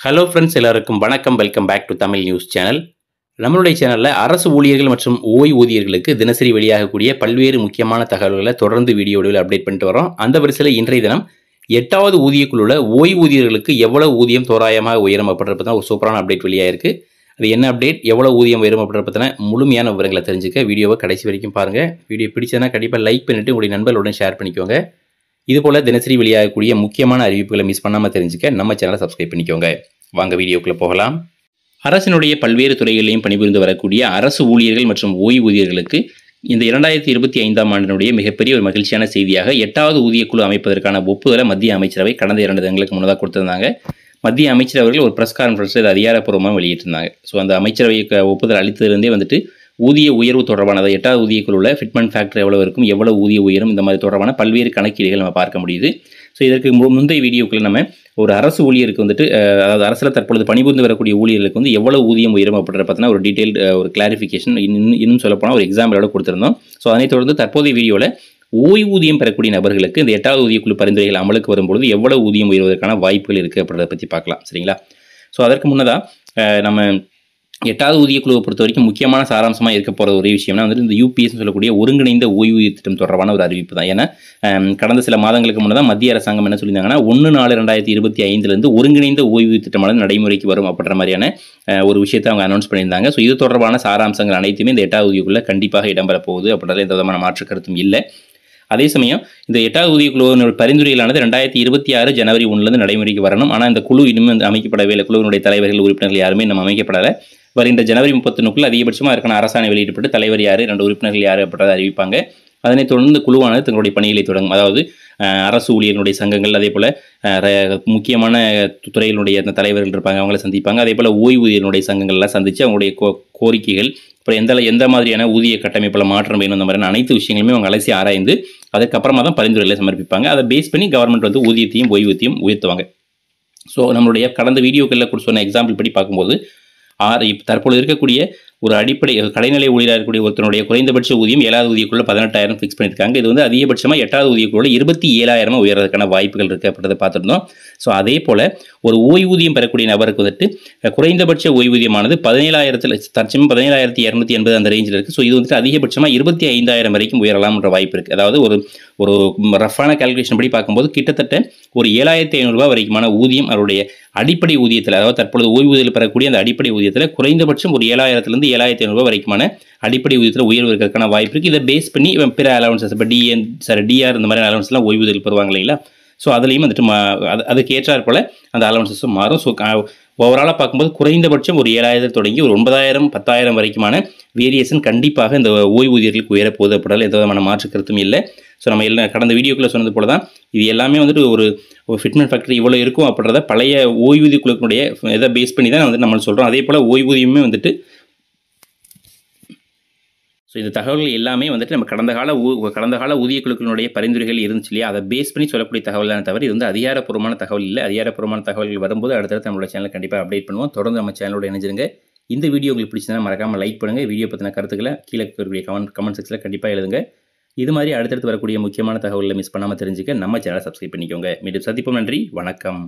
Hello friends, எல்லாருக்கும் வணக்கம். Welcome back to Tamil news channel. நம்மளுடைய சேனலில் அரசு ஊழியர்கள் மற்றும் ஓய்வூதியர்களுக்கு தினசரி வெளியாகக்கூடிய பல்வேறு முக்கியமான தகவல்களை தொடர்ந்து வீடியோவில் அப்டேட் பண்ணிட்டு வரோம். அந்த வரிசையில் இன்றைய தினம் 8வது ஊதியக்குழுவில் ஓய்வூதியர்களுக்கு எவ்வளவு ஊதியம் தோராயமாக உயரும் அப்படின்றத பற்றின ஒரு சூப்பரான அப்டேட் வெளியாயிருக்கு. அது என்ன அப்டேட், எவ்வளோ ஊதியம் உயரும் அப்படின்றத பற்றின முழுமையான விவரங்களை தெரிஞ்சுக்க வீடியோவை கடைசி வரைக்கும் பாருங்கள். வீடியோ பிடிச்சதுன்னா கண்டிப்பாக லைக் பண்ணிவிட்டு உங்களுடைய நண்பர்களுடன் ஷேர் பண்ணிக்கோங்க. இதுபோல் தினசரி வெளியாகக்கூடிய முக்கியமான அறிவிப்புகளை மிஸ் பண்ணாமல் தெரிஞ்சுக்க நம்ம சேனலை சப்ஸ்கிரைப் பண்ணிக்கோங்க. வாங்க வீடியோக்குள்ளே போகலாம். அரசினுடைய பல்வேறு துறைகளிலையும் பணிபுரிந்து வரக்கூடிய அரசு ஊழியர்கள் மற்றும் ஓய்வூதியர்களுக்கு இந்த 2025ஆம் ஆண்டினுடைய மிகப்பெரிய ஒரு மகிழ்ச்சியான செய்தியாக 8வது ஊதியக்குழு அமைப்பதற்கான ஒப்புதலை மத்திய அமைச்சரவை கடந்த 2 தினங்களுக்கு முன்னதாக கொடுத்திருந்தாங்க. மத்திய அமைச்சர் அவர்கள் ஒரு ப்ரெஸ் கான்ஃபரன்ஸில் இது அதிகாரப்பூர்வமாக வெளியிட்டிருந்தாங்க. ஸோ அந்த அமைச்சரவைக்கு ஒப்புதல் அளித்ததிலிருந்தே ஊதிய உயர்வு தொடர்பான 8வது ஊதியக்குழுவில் ஃபிட்மெண்ட் ஃபேக்டர் எவ்வளோ இருக்கும், எவ்வளோ ஊதிய உயரும், இந்த மாதிரி தொடர்பான பல்வேறு கணக்கீடுகள் நம்ம பார்க்க முடியுது. ஸோ இதற்கு முந்தைய வீடியோக்களில் நம்ம ஒரு அரசு ஊழியருக்கு அதாவது அரசில் தற்பொழுது பணிபுரிந்து வரக்கூடிய ஊழியர்களுக்கு எவ்வளோ ஊதியம் உயரும் அப்படின்ற பார்த்தீங்கன்னா ஒரு டீட்டெயில் ஒரு கிளாரிஃபிகேஷன் இன்னும் சொல்லப்போனால் ஒரு எக்ஸாம்பிளோட கொடுத்துருந்தோம். ஸோ அதனைத் தொடர்ந்து தற்போதைய வீடியோவில் ஓய்வூதியம் பெறக்கூடிய நபர்களுக்கு இந்த 8வது ஊதியக்குழு பரிந்துரைகள் அமலுக்கு வரும்பொழுது எவ்வளோ ஊதியம் உயர்வதற்கான வாய்ப்புகள் இருக்குது அப்படின்றத பற்றி பார்க்கலாம். சரிங்களா? ஸோ அதற்கு முன்னதாக நம்ம 8வது ஊதியக்குழுவை பொறுத்த வரைக்கும் முக்கியமான சாராம்சமாக இருக்க போகிற ஒரே விஷயம்னா இந்த யூபிஎஸ் சொல்லக்கூடிய ஒருங்கிணைந்த ஓய்வூதிய திட்டம் தொடர்பான ஒரு அறிவிப்பு தான். ஏன்னா கடந்த சில மாதங்களுக்கு முன்னதாக மத்திய அரசாங்கம் என்ன சொல்லியிருந்தாங்கன்னா 1/4/2025 ஒருங்கிணைந்த ஓய்வூதிய திட்டமானது நடைமுறைக்கு வரும் அப்படின்ற மாதிரியான ஒரு விஷயத்தை அவங்க அனௌன்ஸ் பண்ணியிருந்தாங்க. ஸோ இது தொடர்பான சாராம்சங்கள் அனைத்துமே இந்த 8வது ஊதியக்குழுவில் கண்டிப்பாக இடம்பெற போகுது அப்படின்றத எந்த விதமான மாற்று கருத்தும் இல்லை. அதே சமயம் இந்த 8வது ஊதியக்குழுவினுடைய பரிந்துரைகளானது 2026 ஜனவரி 1 நடைமுறைக்கு வரணும். ஆனால் இந்த குழு இன்னும் அமைக்கப்படவே இல்லை. குழுவினுடைய தலைவர்கள், உறுப்பினர்கள் யாருமே நம்ம அமைக்கப்படலை. வருகின்ற ஜனவரி 31 அதிகபட்சமாக இருக்கான அரசாணை வெளியிடப்பட்டு தலைவர் யார், 2 உறுப்பினர்கள் யார் அப்படின்றத அறிவிப்பாங்க. அதனைத் தொடர்ந்து குழுவானது தங்களுடைய பணிகளை தொடங்கும். அதாவது அரசு ஊழியர்களுடைய சங்கங்கள், அதே போல் முக்கியமான துறைகளுடைய அந்த தலைவர்கள் இருப்பாங்க, அவங்கள சந்திப்பாங்க. அதே போல் ஓய்வூதியர்களுடைய சங்கங்கள்லாம் சந்தித்து அவங்களுடைய கோரிக்கைகள், அப்புறம் எந்த மாதிரியான ஊதிய கட்டமைப்பில் மாற்றம் வேணும், இந்த மாதிரியான அனைத்து விஷயங்களுமே அவங்க அலசி ஆராய்ந்து அதுக்கப்புறமா தான் பரிந்துரைகளை சமர்ப்பிப்பாங்க. அதை பேஸ் பண்ணி கவர்மெண்ட் ஊதியத்தையும் ஓய்வூதியம் உயர்த்துவாங்க. ஸோ நம்மளுடைய கடந்த வீடியோக்களில் சொன்ன எக்ஸாம்பிள் படி பார்க்கும்போது தற்போது இருக்கக்கூடிய ஒரு அடிப்படை கடைநிலை ஊழியராக இருக்கக்கூடிய ஒருத்தனுடைய குறைந்தபட்ச ஊதியம் 7வது ஊதியக்குள்ள 18,000 ஃபிக்ஸ் பண்ணியிருக்காங்க. இது அதிகபட்சமாக 8வது ஊதியக்குள்ள 27,000 உயர்றதுக்கான வாய்ப்புகள் இருக்குது அப்படின்றத பார்த்துருந்தோம். ஸோ அதே போல் ஒரு ஓய்வூதியம் பெறக்கூடிய நபருக்கு குறைந்தபட்ச ஓய்வூதியமானது 17,280 அந்த ரேஞ்சில் இருக்குது. ஸோ இது அதிகபட்சமாக 25,000 வரைக்கும் உயரலாம்ன்ற வாய்ப்பு இருக்குது. அதாவது ஒரு ரஃபான கால்குலேஷன் படி பார்க்கும்போது கிட்டத்தட்ட ஒரு 7,500 வரைக்குமான ஊதியம் அவருடைய அடிப்படை ஊதியத்தில், அதாவது தற்பொழுது ஓய்வூதியில் பெறக்கூடிய அந்த அடிப்படை ஊதியத்தில் குறைந்தபட்சம் ஒரு 7,000 7,500 வரைக்குமான அடிப்படை ஊதியத்தில் உயர்வு இருக்கிறதுக்கான வாய்ப்பு இருக்குது. இதை பேஸ் பண்ணி பிற அலவன்சஸ், இப்போ டிஆர் இந்த மாதிரி அலவன்ஸ்லாம் ஓய்வூதியில் பெறுவாங்க இல்லைங்களா? ஸோ அதுலேயும் அதுக்கு ஏற்றாற் போல் அந்த அலவன்சஸும் மாறும். ஸோ ஓவராலாக பார்க்கும்போது குறைந்தபட்சம் ஒரு 7,000 தொடங்கி ஒரு 9,000 10,000 வரைக்குமான வேரியேஷன் கண்டிப்பாக இந்த ஓய்வூதியர்களுக்கு உயரப்போகுது அப்படின்னால எந்த விதமான மாற்று கருத்தும் இல்லை. ஸோ நம்ம எல்லாம் கடந்த வீடியோக்குள்ளே சொன்னது போல தான் இது எல்லாமே ஒரு ஃபிட்மெண்ட் ஃபேக்டர் இவ்வளோ இருக்கும் அப்படின்றத பழைய ஓய்வூதிய குழுக்களுடைய இதை பேஸ் பண்ணி தான் நம்ம சொல்கிறோம். அதே போல் ஓய்வூதியமே ஸோ இந்த தகவல்கள் எல்லாமே நம்ம கடந்த கால ஊதிய குழுக்களுடைய பரிந்துரைகள் இருந்துச்சு இல்லையா, அதை பேஸ் பண்ணி சொல்லக்கூடிய தகவல் தான் தவிர இது அதிகாரப்பூர்வமான தகவல் இல்லை. அதிகாரப்பூர்வமான தகவல்கள் வரும்போது அடுத்தடுத்து நம்மளோட சேனல் கண்டிப்பாக அப்டேட் பண்ணுவோம். தொடர்ந்து நம்ம சேனலோட இணைஞ்சிருங்க. இந்த வீடியோ உங்களுக்கு பிடிச்சதுன்னா மறக்காமல் லைக் பண்ணுங்கள். வீடியோ பற்றின கருத்துக்களை கீழே இருக்கக்கூடிய கமெண்ட் செக்ஷனில் கண்டிப்பாக எழுதுங்க. இது மாதிரி அடுத்தடுத்து வரக்கூடிய முக்கியமான தகவல்களை மிஸ் பண்ணாமல் தெரிஞ்சுக்க நம்ம சேனலை சப்ஸ்கிரைப் பண்ணிக்கோங்க. மீண்டும் சந்திப்போம். நன்றி, வணக்கம்.